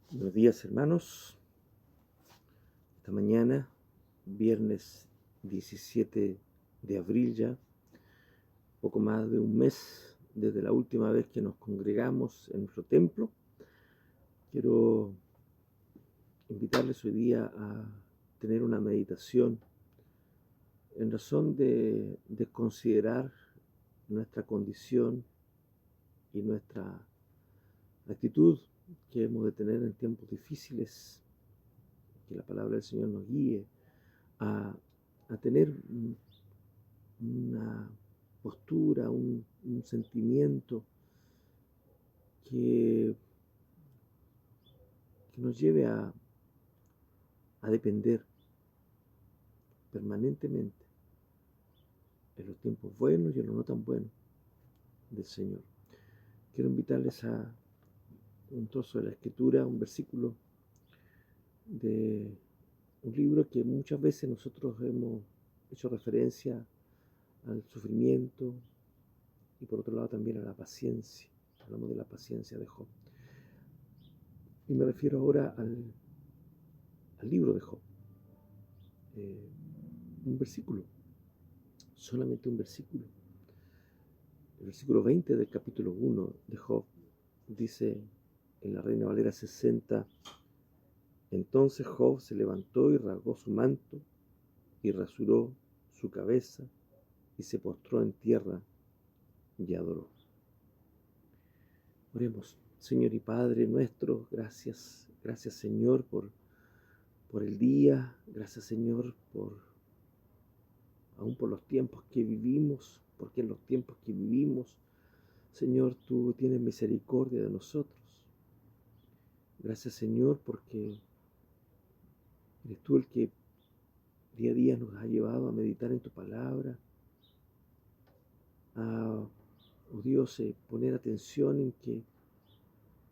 Buenos días, hermanos. Esta mañana, viernes 17 de abril ya, poco más de un mes desde la última vez que nos congregamos en nuestro templo, quiero invitarles hoy día a tener una meditación en razón de considerar nuestra condición y nuestra actitud que hemos de tener en tiempos difíciles. Que la palabra del Señor nos guíe a tener una postura, un sentimiento que nos lleve a depender permanentemente en los tiempos buenos y en los no tan buenos del Señor. Quiero invitarles a un trozo de la Escritura, un versículo de un libro que muchas veces nosotros hemos hecho referencia al sufrimiento y por otro lado también a la paciencia. Hablamos de la paciencia de Job. Y me refiero ahora al libro de Job. Un versículo, solamente un versículo. El versículo 20 del capítulo 1 de Job dice en la Reina Valera 60: entonces Job se levantó y rasgó su manto y rasuró su cabeza y se postró en tierra y adoró. Oremos. Señor y Padre nuestro, gracias Señor por el día, gracias Señor aún por los tiempos que vivimos, porque en los tiempos que vivimos, Señor, tú tienes misericordia de nosotros. Gracias Señor porque eres tú el que día a día nos ha llevado a meditar en tu palabra, a, oh Dios, poner atención en que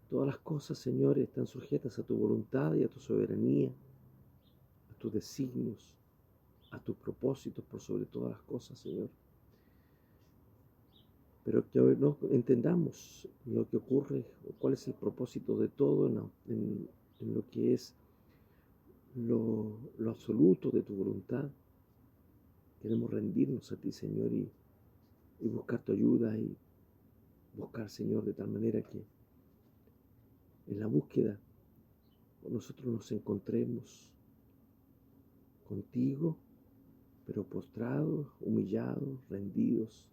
todas las cosas, Señor, están sujetas a tu voluntad y a tu soberanía, a tus designios, a tus propósitos por sobre todas las cosas, Señor. Pero que hoy no entendamos lo que ocurre, o cuál es el propósito de todo en lo que es lo absoluto de tu voluntad. Queremos rendirnos a ti, Señor, y buscar tu ayuda y buscar, Señor, de tal manera que en la búsqueda nosotros nos encontremos contigo, pero postrados, humillados, rendidos,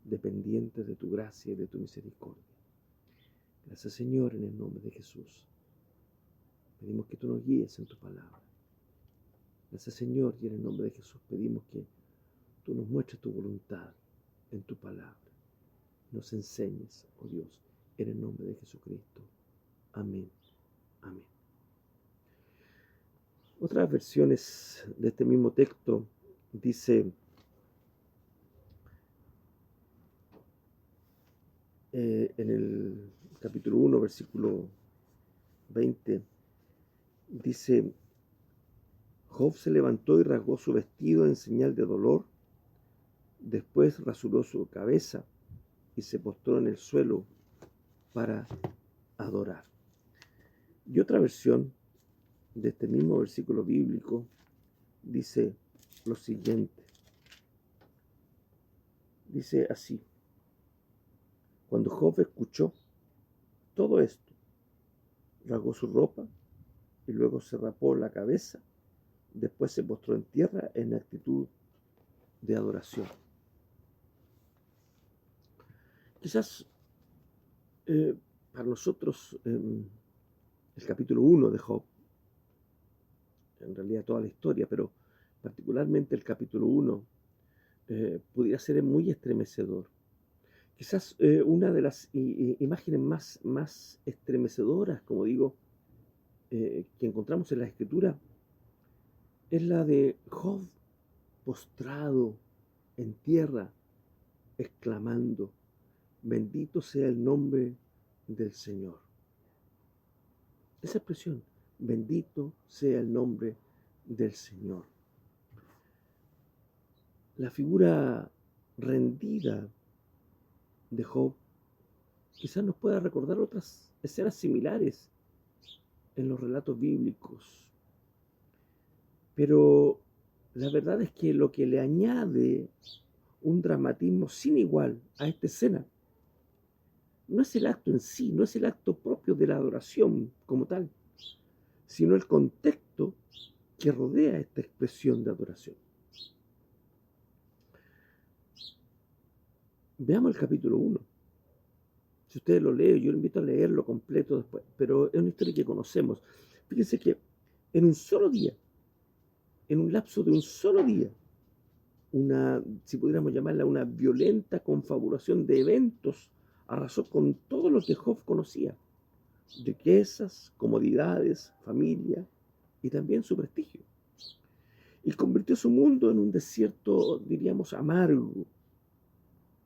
dependientes de tu gracia y de tu misericordia. Gracias, Señor, en el nombre de Jesús. Pedimos que tú nos guíes en tu palabra. Gracias, Señor, y en el nombre de Jesús pedimos que tú nos muestres tu voluntad en tu palabra. Nos enseñes, oh Dios, en el nombre de Jesucristo. Amén. Amén. Otras versiones de este mismo texto dice en el capítulo 1, versículo 20, dice: Job se levantó y rasgó su vestido en señal de dolor, después rasuró su cabeza y se postró en el suelo para adorar. Y otra versión de este mismo versículo bíblico dice lo siguiente. Dice así: cuando Job escuchó todo esto, rasgó su ropa y luego se rapó la cabeza, después se postró en tierra en actitud de adoración. Quizás para nosotros el capítulo 1 de Job, en realidad toda la historia, pero particularmente el capítulo 1, pudiera ser muy estremecedor. Quizás una de las imágenes más estremecedoras, como digo, que encontramos en la Escritura es la de Job postrado en tierra, exclamando: bendito sea el nombre del Señor. Esa expresión, bendito sea el nombre del Señor. La figura rendida de Job quizás nos pueda recordar otras escenas similares en los relatos bíblicos, pero la verdad es que lo que le añade un dramatismo sin igual a esta escena no es el acto en sí, no es el acto propio de la adoración como tal, sino el contexto que rodea esta expresión de adoración. Veamos el capítulo 1. Si ustedes lo leen, yo les invito a leerlo completo después, pero es una historia que conocemos. Fíjense que en un solo día, en un lapso de un solo día, si pudiéramos llamarla una violenta confabulación de eventos, arrasó con todo lo que Job conocía: riquezas, comodidades, familia y también su prestigio. Y convirtió su mundo en un desierto, diríamos, amargo,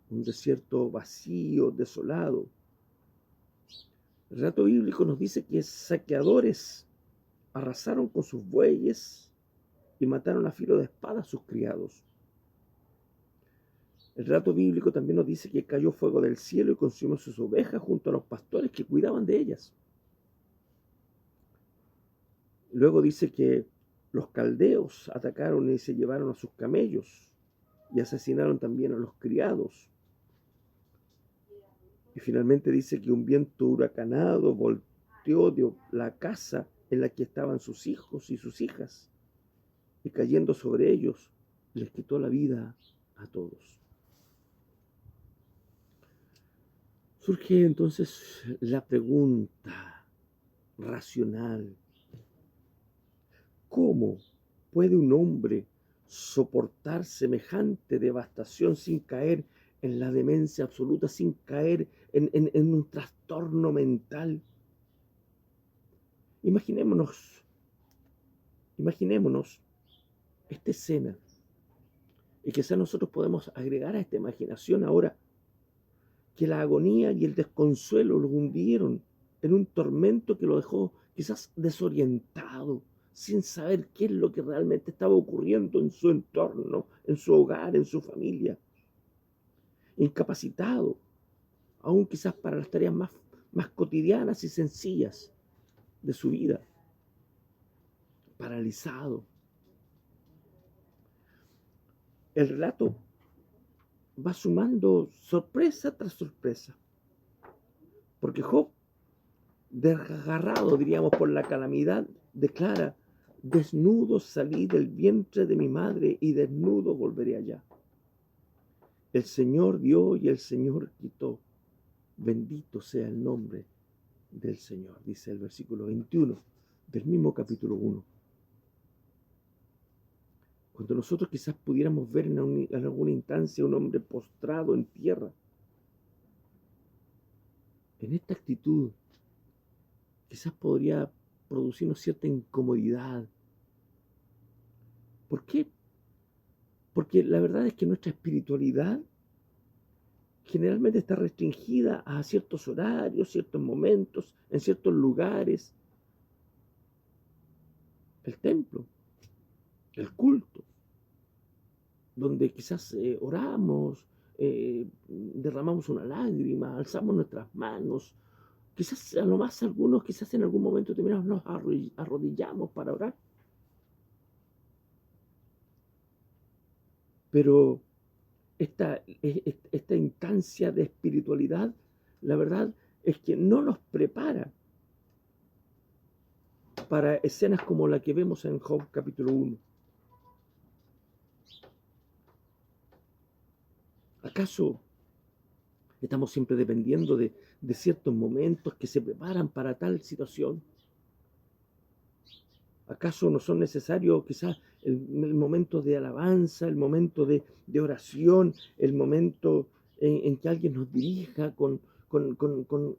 un desierto vacío, desolado. El relato bíblico nos dice que saqueadores arrasaron con sus bueyes y mataron a filo de espada a sus criados. El relato bíblico también nos dice que cayó fuego del cielo y consumió sus ovejas junto a los pastores que cuidaban de ellas. Luego dice que los caldeos atacaron y se llevaron a sus camellos y asesinaron también a los criados. Y finalmente dice que un viento huracanado volteó la casa en la que estaban sus hijos y sus hijas, y cayendo sobre ellos les quitó la vida a todos. Surge entonces la pregunta racional: ¿cómo puede un hombre soportar semejante devastación sin caer en la demencia absoluta, sin caer en un trastorno mental? Imaginémonos esta escena, y quizás nosotros podemos agregar a esta imaginación ahora que la agonía y el desconsuelo lo hundieron en un tormento que lo dejó quizás desorientado, sin saber qué es lo que realmente estaba ocurriendo en su entorno, en su hogar, en su familia. Incapacitado, aún quizás para las tareas más cotidianas y sencillas de su vida. Paralizado. El relato va sumando sorpresa tras sorpresa, porque Job, desgarrado, diríamos, por la calamidad, declara: desnudo salí del vientre de mi madre y desnudo volveré allá. El Señor dio y el Señor quitó. Bendito sea el nombre del Señor, dice el versículo 21 del mismo capítulo 1. Cuando nosotros quizás pudiéramos ver en alguna instancia un hombre postrado en tierra, en esta actitud quizás podría producirnos cierta incomodidad. ¿Por qué? Porque la verdad es que nuestra espiritualidad generalmente está restringida a ciertos horarios, ciertos momentos, en ciertos lugares. El templo, el culto, donde quizás oramos, derramamos una lágrima, alzamos nuestras manos. Quizás a lo más algunos, quizás en algún momento terminamos, nos arrodillamos para orar. Pero esta instancia de espiritualidad, la verdad es que no nos prepara para escenas como la que vemos en Job capítulo 1. ¿Acaso estamos siempre dependiendo de ciertos momentos que se preparan para tal situación? ¿Acaso no son necesarios quizás el momento de alabanza, el momento de oración, el momento en que alguien nos dirija con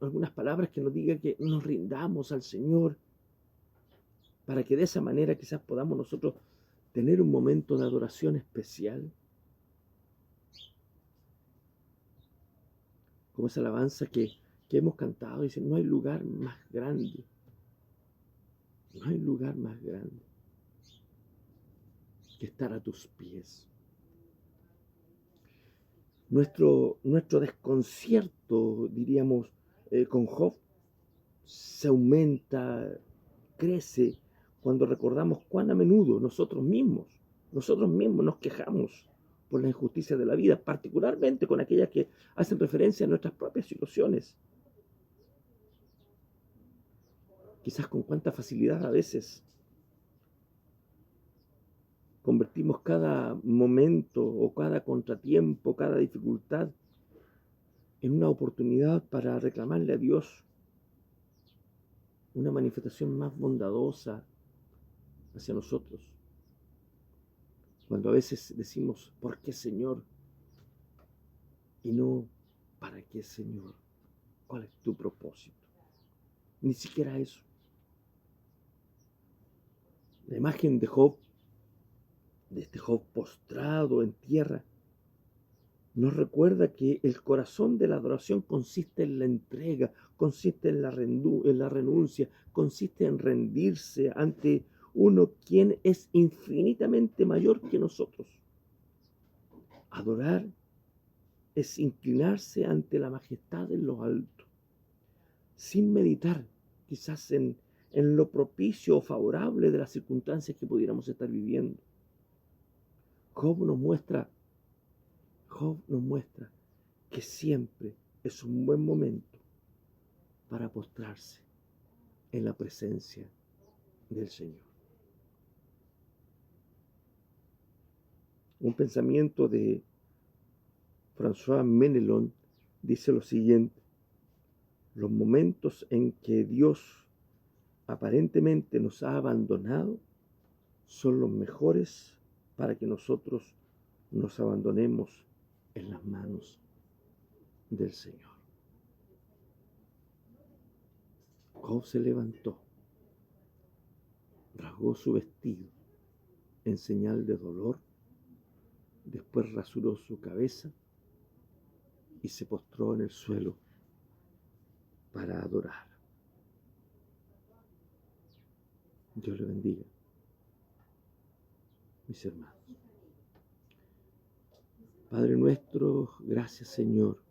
algunas palabras que nos diga que nos rindamos al Señor, para que de esa manera quizás podamos nosotros tener un momento de adoración especial? Como esa alabanza que hemos cantado, dice: no hay lugar más grande, no hay lugar más grande que estar a tus pies. Nuestro desconcierto, diríamos, con Job se aumenta crece cuando recordamos cuán a menudo nosotros mismos nos quejamos por la injusticia de la vida, particularmente con aquellas que hacen referencia a nuestras propias situaciones. Quizás con cuánta facilidad a veces convertimos cada momento o cada contratiempo, cada dificultad en una oportunidad para reclamarle a Dios una manifestación más bondadosa hacia nosotros. Cuando a veces decimos, ¿por qué, Señor? Y no, ¿para qué, Señor? ¿Cuál es tu propósito? Ni siquiera eso. La imagen de Job, de este Job postrado en tierra, nos recuerda que el corazón de la adoración consiste en la entrega, consiste en la renuncia, consiste en rendirse ante uno quien es infinitamente mayor que nosotros. Adorar es inclinarse ante la majestad en lo alto, sin meditar quizás en lo propicio o favorable de las circunstancias que pudiéramos estar viviendo. Job nos muestra que siempre es un buen momento para postrarse en la presencia del Señor. Un pensamiento de François Menelon dice lo siguiente: los momentos en que Dios aparentemente nos ha abandonado son los mejores para que nosotros nos abandonemos en las manos del Señor. Job se levantó, rasgó su vestido en señal de dolor, después rasuró su cabeza y se postró en el suelo para adorar. Dios le bendiga, mis hermanos. Padre nuestro, gracias Señor.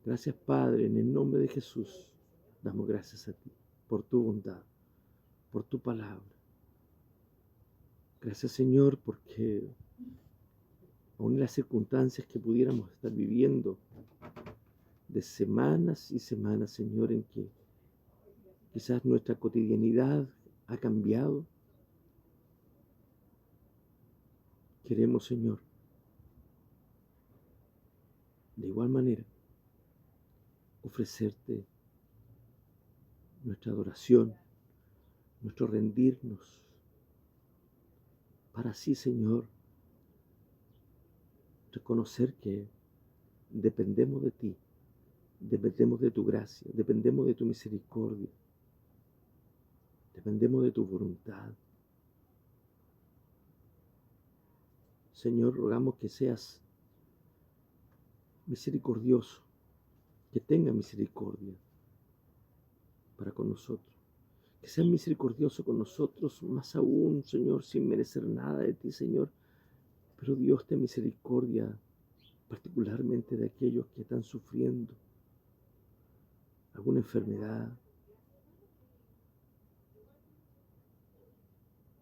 Gracias Padre, en el nombre de Jesús, damos gracias a ti por tu bondad, por tu palabra. Gracias Señor porque aún en las circunstancias que pudiéramos estar viviendo, de semanas y semanas, Señor, en que quizás nuestra cotidianidad ha cambiado, queremos, Señor, de igual manera, ofrecerte nuestra adoración, nuestro rendirnos, para así, Señor, reconocer que dependemos de ti, dependemos de tu gracia, dependemos de tu misericordia, dependemos de tu voluntad. Señor, rogamos que seas misericordioso, que tenga misericordia para con nosotros. Que seas misericordioso con nosotros, más aún, Señor, sin merecer nada de ti, Señor. Pero Dios, ten misericordia, particularmente de aquellos que están sufriendo alguna enfermedad,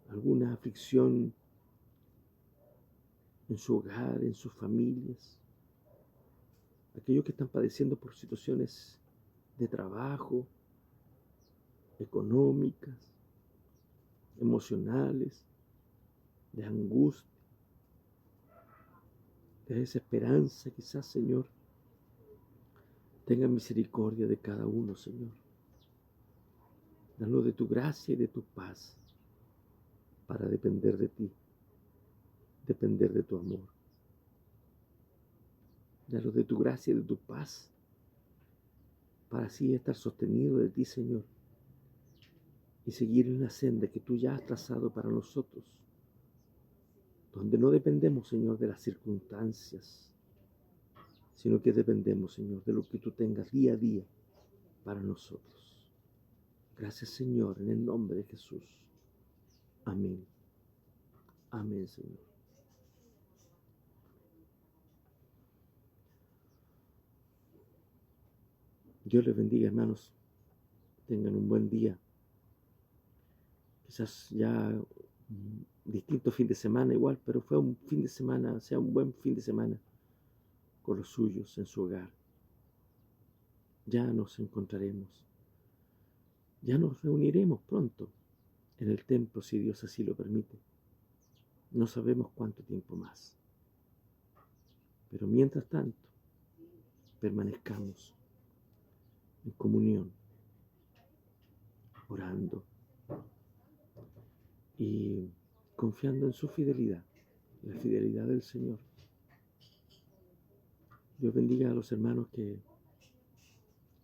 alguna aflicción en su hogar, en sus familias. Aquellos que están padeciendo por situaciones de trabajo, económicas, emocionales, de angustia, de desesperanza, quizás, Señor. Tenga misericordia de cada uno, Señor. Danos de tu gracia y de tu paz para depender de ti, depender de tu amor. Danos de tu gracia y de tu paz para así estar sostenido de ti, Señor, y seguir en la senda que tú ya has trazado para nosotros, donde no dependemos, Señor, de las circunstancias, sino que dependemos, Señor, de lo que tú tengas día a día para nosotros. Gracias, Señor, en el nombre de Jesús. Amén. Amén, Señor. Dios les bendiga, hermanos. Tengan un buen día. quizás ya distinto fin de semana igual, pero fue un fin de semana, sea un buen fin de semana con los suyos en su hogar. Ya nos encontraremos, ya nos reuniremos pronto en el templo si Dios así lo permite. No sabemos cuánto tiempo más, pero mientras tanto permanezcamos en comunión, orando y confiando en su fidelidad, la fidelidad del Señor. Dios bendiga a los hermanos que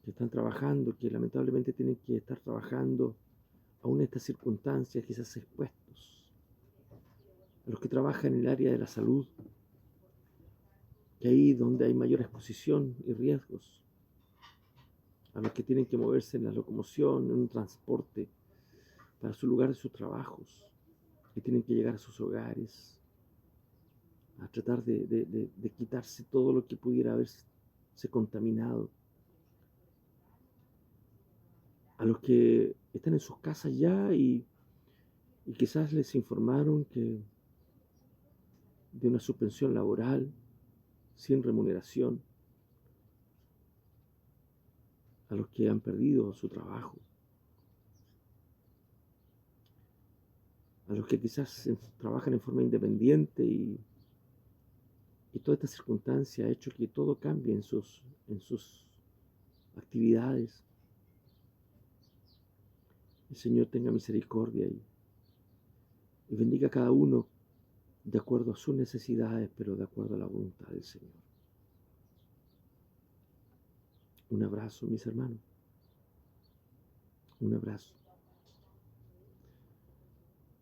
están trabajando, que lamentablemente tienen que estar trabajando aún en estas circunstancias, quizás expuestos. A los que trabajan en el área de la salud, que ahí donde hay mayor exposición y riesgos. A los que tienen que moverse en la locomoción, en un transporte, para su lugar de sus trabajos, que tienen que llegar a sus hogares, a tratar de quitarse todo lo que pudiera haberse contaminado. A los que están en sus casas ya y quizás les informaron que de una suspensión laboral sin remuneración, a los que han perdido su trabajo, a los que quizás trabajan en forma independiente y toda esta circunstancia ha hecho que todo cambie en sus actividades. El Señor tenga misericordia y bendiga a cada uno de acuerdo a sus necesidades, pero de acuerdo a la voluntad del Señor. Un abrazo, mis hermanos. Un abrazo.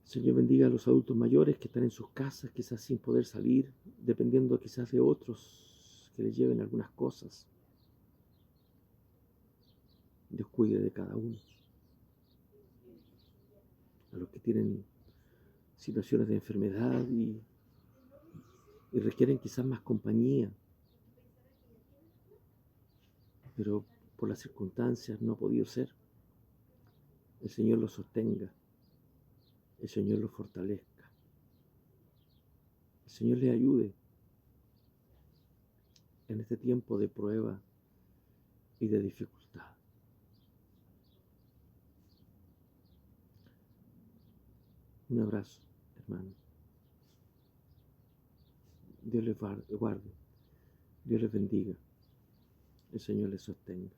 El Señor bendiga a los adultos mayores que están en sus casas, quizás sin poder salir, dependiendo quizás de otros que les lleven algunas cosas. Dios cuide de cada uno. A los que tienen situaciones de enfermedad y requieren quizás más compañía, pero por las circunstancias no ha podido ser. El Señor los sostenga, el Señor los fortalezca, el Señor les ayude en este tiempo de prueba y de dificultad. Un abrazo, hermanos. Dios les guarde, Dios les bendiga, el Señor les sostenga.